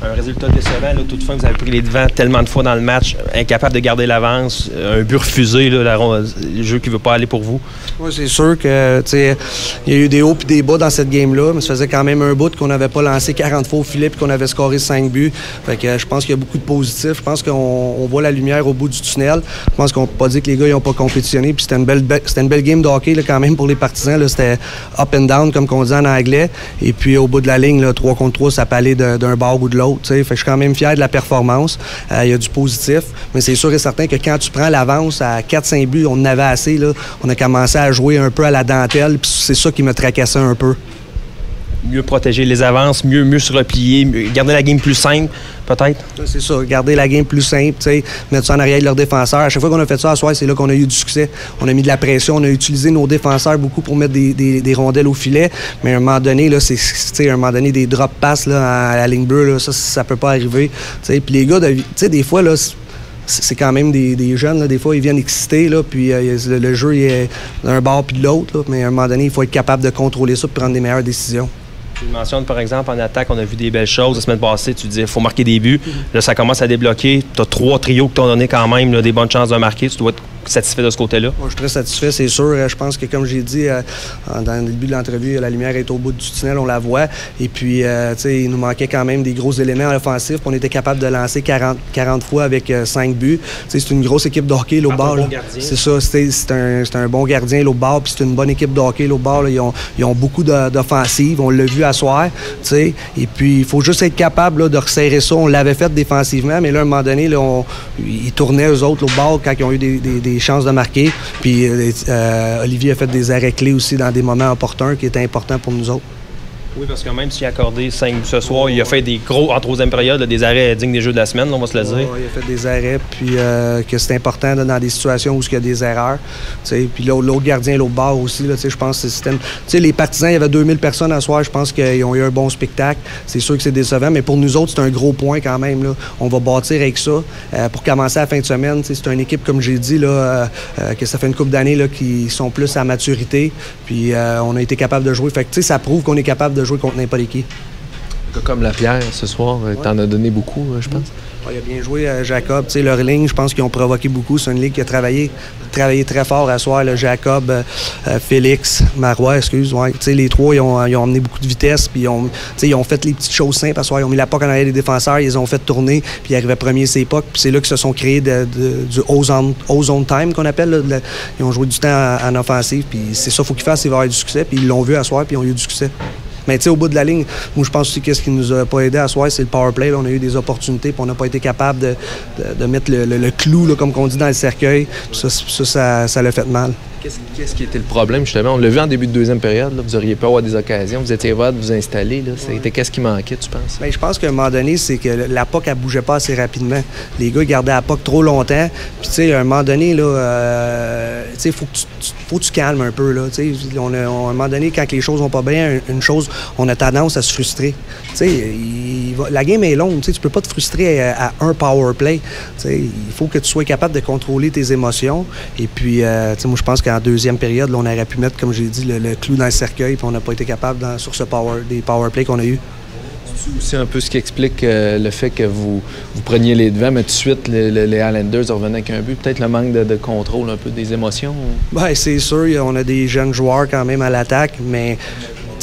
Un résultat décevant, là, toutefois, vous avez pris les devants tellement de fois dans le match, incapable de garder l'avance, un but refusé, là, le jeu qui ne veut pas aller pour vous. Oui, c'est sûr que il y a eu des hauts et des bas dans cette game-là, mais ça faisait quand même un bout qu'on n'avait pas lancé 40 fois au filet et qu'on avait scoré 5 buts. Fait que je pense qu'il y a beaucoup de positifs. Je pense qu'on voit la lumière au bout du tunnel. Je pense qu'on ne peut pas dire que les gars n'ont pas compétitionné. Puis c'était une belle game de hockey là, quand même pour les partisans. C'était up and down, comme on dit en anglais. Et puis au bout de la ligne, là, 3 contre 3, ça peut aller d'un bord ou de l'autre. Fait que je suis quand même fier de la performance. Il y a du positif. Mais c'est sûr et certain que quand tu prends l'avance à 4-5 buts, on en avait assez. Là. On a commencé à jouer un peu à la dentelle. Puis c'est ça qui me tracassait un peu. Mieux protéger les avances, mieux se replier, garder la game plus simple, peut-être? C'est ça, garder la game plus simple, mettre ça en arrière de leurs défenseurs. À chaque fois qu'on a fait ça à soir, c'est là qu'on a eu du succès. On a mis de la pression, on a utilisé nos défenseurs beaucoup pour mettre des rondelles au filet. Mais à un moment donné, là, des drop passes là, à la ligne bleue, là, ça peut pas arriver. Puis les gars, des fois, là, c'est quand même des jeunes, là, des fois, ils viennent excités, là, puis le jeu il est d'un bord puis de l'autre. Mais à un moment donné, il faut être capable de contrôler ça et prendre des meilleures décisions. Tu mentionnes, par exemple, en attaque, on a vu des belles choses. La semaine passée, tu disais qu'il faut marquer des buts. Là, ça commence à débloquer. Tu as 3 trios qui t'ont donné quand même là, des bonnes chances de marquer. Tu dois être satisfait de ce côté-là? Moi, je suis très satisfait, c'est sûr. Je pense que, comme j'ai dit dans le début de l'entrevue, la lumière est au bout du tunnel, on la voit. Et puis, il nous manquait quand même des gros éléments offensifs. On était capable de lancer 40 fois avec 5 buts. C'est une grosse équipe de hockey, l'autre bord. C'est ça, c'est un bon gardien, l'autre bord. Puis c'est une bonne équipe de hockey, l'autre bord. Ils ont beaucoup d'offensives. On l'a vu à soir. Et puis, il faut juste être capable là, de resserrer ça. On l'avait fait défensivement, mais là, à un moment donné, là, ils tournaient eux autres, l'autre bord, quand ils ont eu des chances de marquer. Puis Olivier a fait des arrêts clés aussi dans des moments opportuns qui étaient importants pour nous autres. Oui, parce que même s'il a accordé 5 buts ce soir, il a fait des gros, en troisième période, là, des arrêts dignes des Jeux de la semaine, là, on va se le dire. Il a fait des arrêts, puis que c'est important là, dans des situations où il y a des erreurs. Puis l'autre gardien, l'autre bord aussi, là, je pense que c'était... Les partisans, il y avait 2000 personnes à soir, je pense qu'ils ont eu un bon spectacle. C'est sûr que c'est décevant, mais pour nous autres, c'est un gros point quand même. Là. On va bâtir avec ça. Pour commencer la fin de semaine, c'est une équipe, comme j'ai dit, là, que ça fait une couple d'années qui sont plus à maturité. Puis on a été capable de jouer. Fait que ça prouve qu'on est capable de jouer contre n'importe qui. Comme Lapierre ce soir, t'en as donné beaucoup, je pense. Il a bien joué, Jacob. Leur ligne, je pense qu'ils ont provoqué beaucoup. C'est une ligue qui a travaillé très fort à soir. Là, Jacob, Félix, Marois, excuse. Ouais. Les trois, ils ont emmené beaucoup de vitesse. Puis ils ont fait les petites choses simples à soir. Ils ont mis la puck en arrière des défenseurs. Ils les ont fait tourner. Puis ils arrivaient premiers ces pucks. Puis c'est là qu'ils se sont créés du O-zone time qu'on appelle. Là, ils ont joué du temps en offensive. Puis c'est ça qu'il faut qu'ils fassent. Ils vont avoir du succès. Puis ils l'ont vu à soir. Puis ils ont eu du succès. Mais au bout de la ligne, moi je pense aussi que ce qui nous a pas aidé à soir, c'est le power play. Là, on a eu des opportunités, puis on n'a pas été capable de mettre le clou, là, comme on dit, dans le cercueil. Ça l'a fait mal. Qu'est-ce qui était le problème, justement? On l'a vu en début de deuxième période. Là. Vous auriez pu avoir des occasions. Vous étiez capable de vous installer. C'était qu'est-ce qui manquait, tu penses? Bien, je pense qu'à un moment donné, c'est que la puck, elle bougeait pas assez rapidement. Les gars, ils gardaient la puck trop longtemps. Puis, à un moment donné, il faut que tu calmes un peu. Là, à un moment donné, quand les choses vont pas bien, on a tendance à se frustrer. La game est longue. Tu peux pas te frustrer à un power play. Il faut que tu sois capable de contrôler tes émotions. Et puis, moi, je pense qu'en deuxième période, là, on aurait pu mettre, comme j'ai dit, le clou dans le cercueil, puis on n'a pas été capable sur des power plays qu'on a eu. C'est aussi un peu ce qui explique le fait que vous preniez les devants, mais tout de suite, les Highlanders revenaient avec un but. Peut-être le manque de contrôle un peu des émotions? Bien, c'est sûr, on a des jeunes joueurs quand même à l'attaque, mais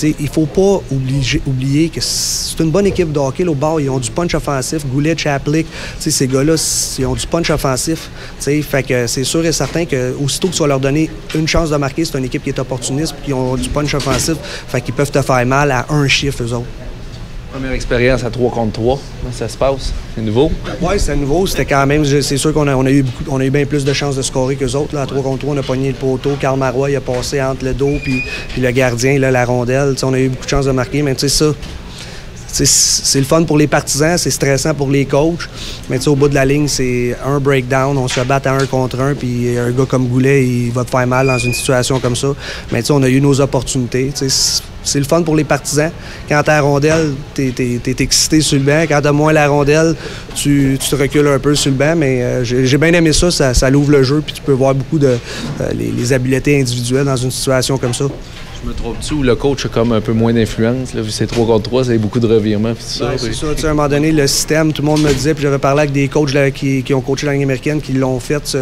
il ne faut pas oublier que c'est une bonne équipe de hockey. Au bord, ils ont du punch offensif. Goulet, Chaplik, ces gars-là, ils ont du punch offensif. Fait que c'est sûr et certain qu'aussitôt que tu vas leur donner une chance de marquer, c'est une équipe qui est opportuniste et qui ont du punch offensif. Fait qu'ils peuvent te faire mal à un chiffre, eux autres. Première expérience à 3 contre 3. Comment ça se passe? C'est nouveau? Oui, c'est nouveau. C'était quand même... C'est sûr qu'on a eu bien plus de chances de scorer qu'eux autres. Là. À 3 contre 3, on a pogné le poteau. Karl Marois, il a passé entre le dos puis le gardien, là, la rondelle. On a eu beaucoup de chances de marquer, mais tu sais ça... C'est le fun pour les partisans, c'est stressant pour les coachs. Mais au bout de la ligne, c'est un breakdown. On se bat à 1 contre 1, puis un gars comme Goulet, il va te faire mal dans une situation comme ça. Mais on a eu nos opportunités. C'est le fun pour les partisans. Quand t'as la rondelle, t'es excité sur le banc. Quand t'as moins la rondelle, tu te recules un peu sur le banc. Mais j'ai bien aimé ça. Ça l'ouvre le jeu, puis tu peux voir beaucoup les habiletés individuelles dans une situation comme ça. Je me trompe-tu ou le coach a comme un peu moins d'influence? Vu que c'est 3 contre 3, c'est beaucoup de revirements. C'est ça. À un moment donné, le système, tout le monde me disait, puis j'avais parlé avec des coachs là, qui ont coaché dans la Ligue américaine, qui l'ont fait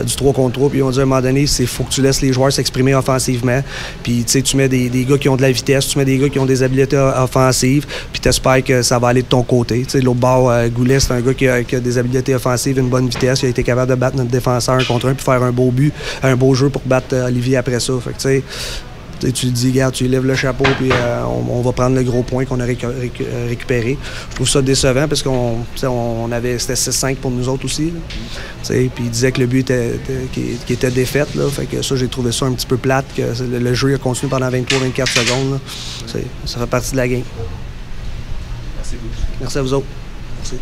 du 3 contre 3, puis ils ont dit à un moment donné, il faut que tu laisses les joueurs s'exprimer offensivement. Puis tu mets des gars qui ont de la vitesse, tu mets des gars qui ont des habiletés offensives, puis tu espères que ça va aller de ton côté. L'autre bord, Goulet, c'est un gars qui a des habiletés offensives, une bonne vitesse, il a été capable de battre notre défenseur 1 contre 1, puis faire un beau but, un beau jeu pour battre Olivier après ça. Fait que, tu dis, regarde, tu lèves le chapeau, puis on va prendre le gros point qu'on a récupéré. Je trouve ça décevant parce qu'on c'était 6-5 pour nous autres aussi. Puis il disait que le but était défaite. Là, fait que ça, j'ai trouvé ça un petit peu plate, que le jeu a continué pendant 23-24 secondes. Ça fait partie de la game. Merci beaucoup. Merci à vous autres. Merci.